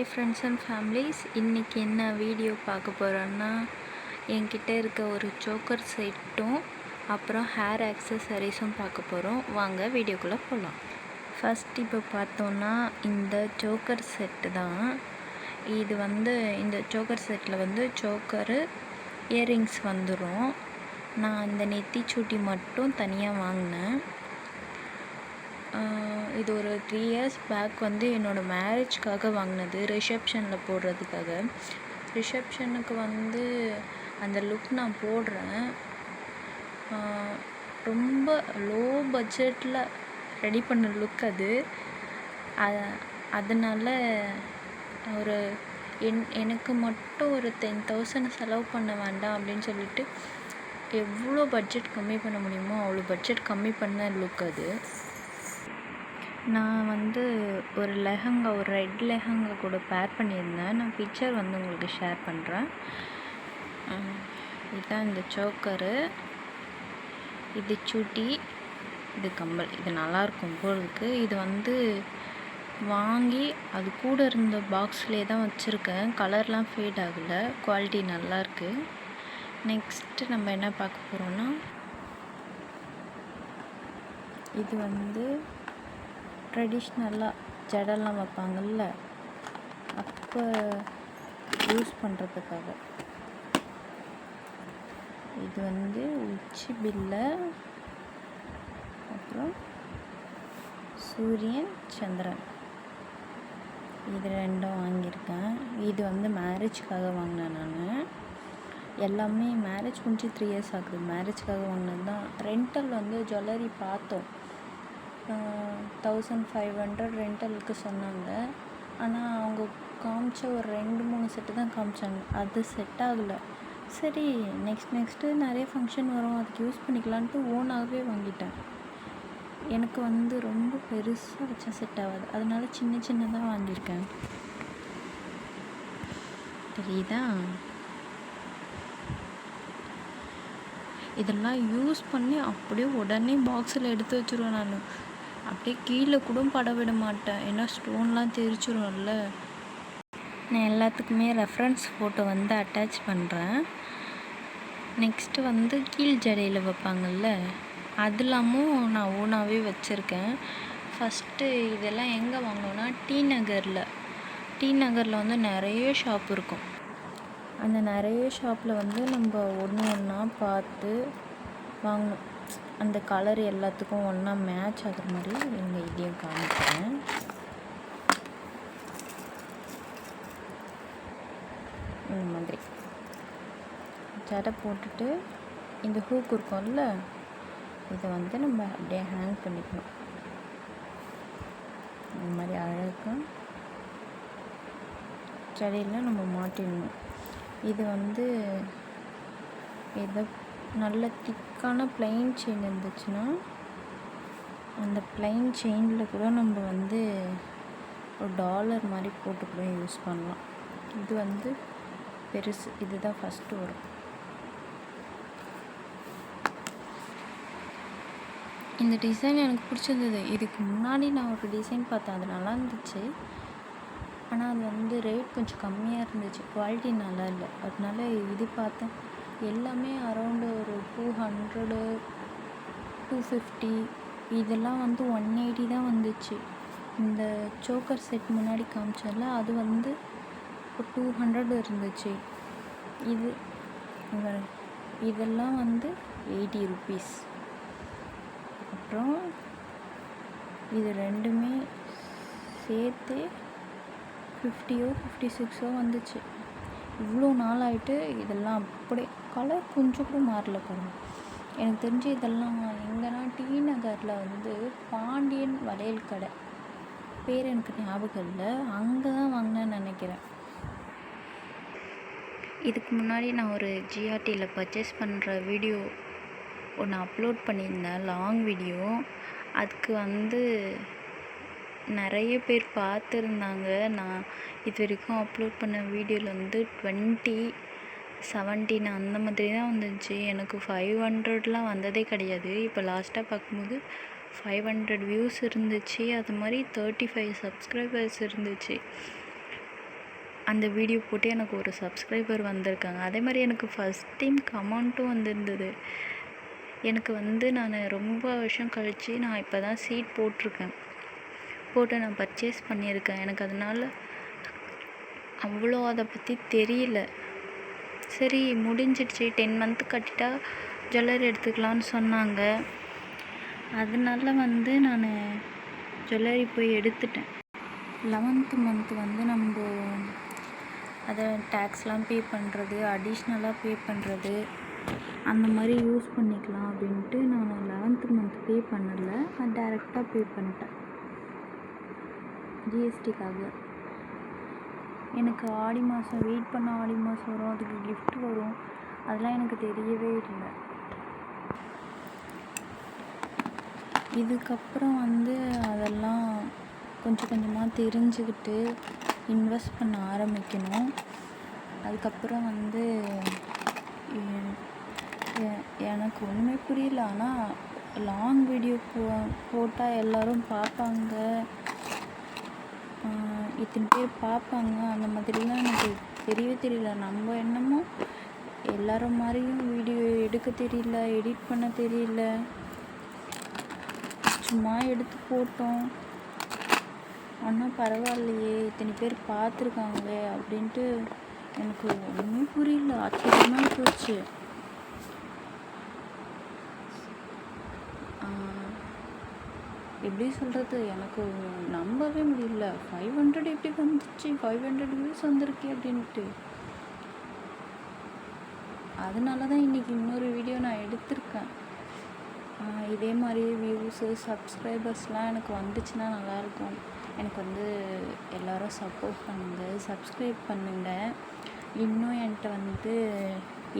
Hi friends and families, இன்றைக்கி என்ன video பார்க்க போகிறோன்னா, என்கிட்ட இருக்க ஒரு சோக்கர் செட்டும் அப்புறம் ஹேர் ஆக்சஸரிஸும் பார்க்க போகிறோம். வாங்க வீடியோக்குள்ளே போகலாம். ஃபஸ்ட் இப்போ பார்த்தோன்னா இந்த சோக்கர் செட்டு தான். இது இந்த சோக்கர் செட்டில் சோக்கரு இயரிங்ஸ் வந்துடும். நான் அந்த நெத்திச்சூட்டி மட்டும் தனியாக வாங்கினேன். இது ஒரு 3 years பேக் என்னோடய மேரேஜ்க்காக வாங்கினது, ரிசப்ஷனில் போடுறதுக்காக. ரிசப்ஷனுக்கு அந்த லுக் நான் போடுறேன். ரொம்ப லோ பட்ஜெட்டில் ரெடி பண்ண லுக் அது. அதனால் எனக்கு மட்டும் ஒரு 10,000 செலவு பண்ண வேண்டாம் அப்படின்னு சொல்லிட்டு எவ்வளோ பட்ஜெட் கம்மி பண்ண முடியுமோ அவ்வளோ பட்ஜெட் கம்மி பண்ண லுக் அது. நான் ஒரு லெஹங்கா, ஒரு ரெட் லெஹங்கா கூட பேர் பண்ணியிருந்தேன். நான் பிக்சர் உங்களுக்கு ஷேர் பண்ணுறேன். இதுதான் இந்த சோக்கரு, இது சூட்டி, இது கம்பல். இது நல்லாயிருக்கும் போலுக்கு. இது வாங்கி அது கூட இருந்த பாக்ஸ்லேயே தான் வச்சுருக்கேன். கலர்லாம் ஃபேட் ஆகலை, குவாலிட்டி நல்லாயிருக்கு. நெக்ஸ்ட்டு நம்ம என்ன பார்க்க போகிறோன்னா, இது ட்ரெடிஷ்னலாக ஜடெல்லாம் வைப்பாங்கள்ல, அப்போ யூஸ் பண்ணுறதுக்காக. இது உச்சி பில்லை, அப்புறம் சூரியன் சந்திரன், இது ரெண்டும் வாங்கியிருக்கேன். இது மேரேஜ்க்காக வாங்கினேன் நான். எல்லாமே மேரேஜ் முடிஞ்சு 3 years ஆகுது. மேரேஜ்க்காக வாங்கினது தான். ரெண்டல் ஜுவல்லரி பார்த்தோம், 1500 ரெண்டலுக்கு சொன்னாங்க. ஆனால் அவங்க காமிச்ச ஒரு 2-3 செட்டு தான் காமிச்சாங்க. அது செட் ஆகலை. சரி, நெக்ஸ்ட்டு நிறைய ஃபங்க்ஷன் வரும், அதுக்கு யூஸ் பண்ணிக்கலான்ட்டு ஓனாகவே வாங்கிட்டேன். எனக்கு ரொம்ப பெருசாக வச்சா செட் ஆகாது, அதனால சின்னதாக வாங்கியிருக்கேன். தெரியுதா? இதெல்லாம் யூஸ் பண்ணி அப்படியே உடனே பாக்ஸில் எடுத்து வச்சுருவேன். நான் அப்படியே கீழே கூட பட விட மாட்டேன், ஏன்னா ஸ்டோன்லாம் தெரிச்சிரும்ல. நான் எல்லாத்துக்குமே ரெஃபரன்ஸ் ஃபோட்டோ அட்டாச் பண்ணுறேன். நெக்ஸ்ட்டு கீழ் ஜடையில் வைப்பாங்கள்ல, அதெல்லாமும் நான் ஓனாகவே வச்சுருக்கேன். ஃபஸ்ட்டு இதெல்லாம் எங்கே வாங்கினோன்னா, டி நகரில் நிறைய ஷாப் இருக்கும். அந்த நிறைய ஷாப்பில் நம்ம ஒன்று ஒன்றா பார்த்து வாங்கணும். அந்த கலர் எல்லாத்துக்கும் ஒன்றா மேட்ச் ஆகிற மாதிரி எங்கள் இதையும் காமிக்கிறேன். இந்த மாதிரி ஜடை போட்டுட்டு இந்த ஹூக் இருக்கும்ல, இதை நம்ம அப்படியே ஹேங் பண்ணிக்கணும். இந்த மாதிரி அழகாக ஜடையில் நம்ம மாட்டிடணும். இது ஏதோ நல்ல திக்கான ப்ளைன் செயின் இருந்துச்சுன்னா, அந்த ப்ளைன் செயினில் கூட நம்ம ஒரு டாலர் மாதிரி போட்டு கூட யூஸ் பண்ணலாம். இது பெருசு, இதுதான் ஃபஸ்ட்டு வரும். இந்த டிசைன் எனக்கு பிடிச்சிருந்தது. இதுக்கு முன்னாடி நான் ஒரு டிசைன் பார்த்தேன், அது நல்லா இருந்துச்சு. ஆனால் அது ரேட் கொஞ்சம் கம்மியாக இருந்துச்சு, குவாலிட்டி நல்லா இல்லை. அதனால இது பார்த்தேன். எல்லாமே அரௌண்டு ஒரு 200, 250, இதெல்லாம் 180 தான் வந்துச்சு. இந்த சோக்கர் செட் முன்னாடி காமிச்சதில் அது ஒரு 200 இருந்துச்சு. இதெல்லாம் 80 rupees. அப்புறம் இது ரெண்டுமே சேர்த்து 50 56 வந்துச்சு. இவ்வளோ நாள் ஆகிட்டு இதெல்லாம் அப்படியே கலர் கொஞ்சம் கூட மாறல பாருங்க. எனக்கு தெரிஞ்சு இதெல்லாம் எங்கன்னா டி நகரில் பாண்டியன் வளையல் கடை, பேர் எனக்கு ஞாபகம் இல்லை, அங்கே தான் வாங்கினேன்னு நினைக்கிறேன். இதுக்கு முன்னாடி நான் ஒரு ஜிஆர்டியில் பர்ச்சேஸ் பண்ணுற வீடியோ ஒன்று அப்லோட் பண்ணியிருந்தேன், லாங் வீடியோ. அதுக்கு நிறைய பேர் பார்த்துருந்தாங்க. நான் இது வரைக்கும் அப்லோட் பண்ண வீடியோவில் 20, 17 அந்த மாதிரி தான் வந்துச்சு. எனக்கு 500லாம் வந்ததே கிடையாது. இப்போ லாஸ்ட்டாக பார்க்கும்போது 500 வியூஸ் இருந்துச்சு. அது மாதிரி 35 சப்ஸ்கிரைபர்ஸ் இருந்துச்சு. அந்த வீடியோ போட்டு எனக்கு ஒரு சப்ஸ்கிரைபர் வந்திருக்காங்க. அதே மாதிரி எனக்கு ஃபஸ்ட் டைம் கமெண்ட்டும் வந்திருந்தது. எனக்கு வந்து நான் ரொம்ப வருஷம் கழித்து நான் இப்போ தான் சீட் போட்டு நான் பர்ச்சேஸ் பண்ணியிருக்கேன். எனக்கு அதனால் அவ்வளோ அதை பற்றி தெரியல. சரி முடிஞ்சிடுச்சு, 10 மந்த்து கட்டிட்டா ஜுவல்லரி எடுத்துக்கலான்னு சொன்னாங்க. அதனால வந்து நான் ஜுவல்லரி போய் எடுத்துட்டேன். 11th மந்த்து வந்து நம்ம அதை டேக்ஸ்லாம் பே பண்ணுறது, அடிஷ்னலாக பே பண்ணுறது அந்த மாதிரி யூஸ் பண்ணிக்கலாம் அப்படின்ட்டு நான் 11th மந்த் பே பண்ணலை. நான் டேரெக்டாக பே பண்ணிட்டேன் ஜிஎஸ்டிக்காக. எனக்கு ஆடி மாதம் வெயிட் பண்ண ஆடி மாதம் வரும், அதுக்கு கிஃப்ட் வரும், அதெல்லாம் எனக்கு தெரியவே இல்லை. இதுக்கப்புறம் வந்து அதெல்லாம் கொஞ்சம் கொஞ்சமாக தெரிஞ்சுக்கிட்டு இன்வெஸ்ட் பண்ண ஆரம்பிக்கணும். அதுக்கப்புறம் வந்து எனக்கு ஒன்றுமே புரியல. ஆனால் லாங் வீடியோ போட்டால் எல்லோரும் பார்ப்பாங்க, இத்தனை பேர் பார்ப்பாங்க, அந்த மாதிரிலாம் எனக்கு தெரியவே தெரியல. நம்ம என்னமோ எல்லாரும் மாதிரியும் வீடியோ எடுக்க தெரியல, எடிட் பண்ண தெரியல, சும்மா எடுத்து போட்டோம். ஆனால் பரவாயில்லையே, இத்தனை பேர் பார்த்துருக்காங்களே அப்படின்ட்டு எனக்கு ஒன்றுமே புரியல. ஆச்சரியமாக போச்சு. எப்படி சொல்கிறது, எனக்கு நம்பவே முடியல. 500 எப்படி வந்துச்சு, 500 வியூஸ் வந்திருக்கே அப்படின்ட்டு. அதனால தான் இன்றைக்கி இன்னொரு வீடியோ நான் எடுத்திருக்கேன். இதே மாதிரி வியூஸு சப்ஸ்கிரைபர்ஸ்லாம் எனக்கு வந்துச்சுன்னா நல்லாயிருக்கும். எனக்கு வந்து எல்லோரும் சப்போர்ட் பண்ணுங்கள், சப்ஸ்கிரைப் பண்ணுங்கள். இன்னும் என்கிட்ட வந்து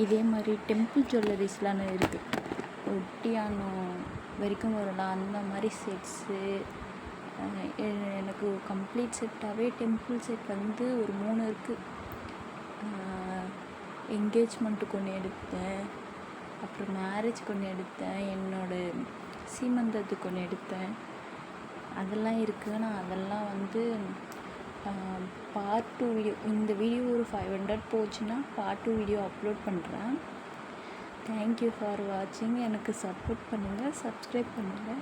இதே மாதிரி டெம்பிள் ஜுவல்லரிஸ்லாம் இருக்குது. ஒட்டியானம் வரைக்கும் வரலாம், அந்த மாதிரி செட்ஸு. எனக்கு கம்ப்ளீட் செட்டாகவே டெம்பிள் செட் வந்து ஒரு 3 இருக்குது. என்கேஜ்மெண்ட்டுக்கு ஒன்று எடுத்தேன், அப்புறம் மேரேஜ்க்கு ஒன்று எடுத்தேன், என்னோடய சீமந்தத்துக்கு ஒன்று எடுத்தேன். அதெல்லாம் இருக்குது. நான் அதெல்லாம் வந்து பார்ட் 2 வீடியோ, இந்த வீடியோ ஒரு 500 போச்சுன்னா பார்ட் 2 வீடியோ அப்லோட் பண்ணுறேன். தேங்க்யூ ஃபார் வாட்சிங். எனக்கு சப்போர்ட் பண்ணுங்கள், சப்ஸ்கிரைப் பண்ணுங்கள்.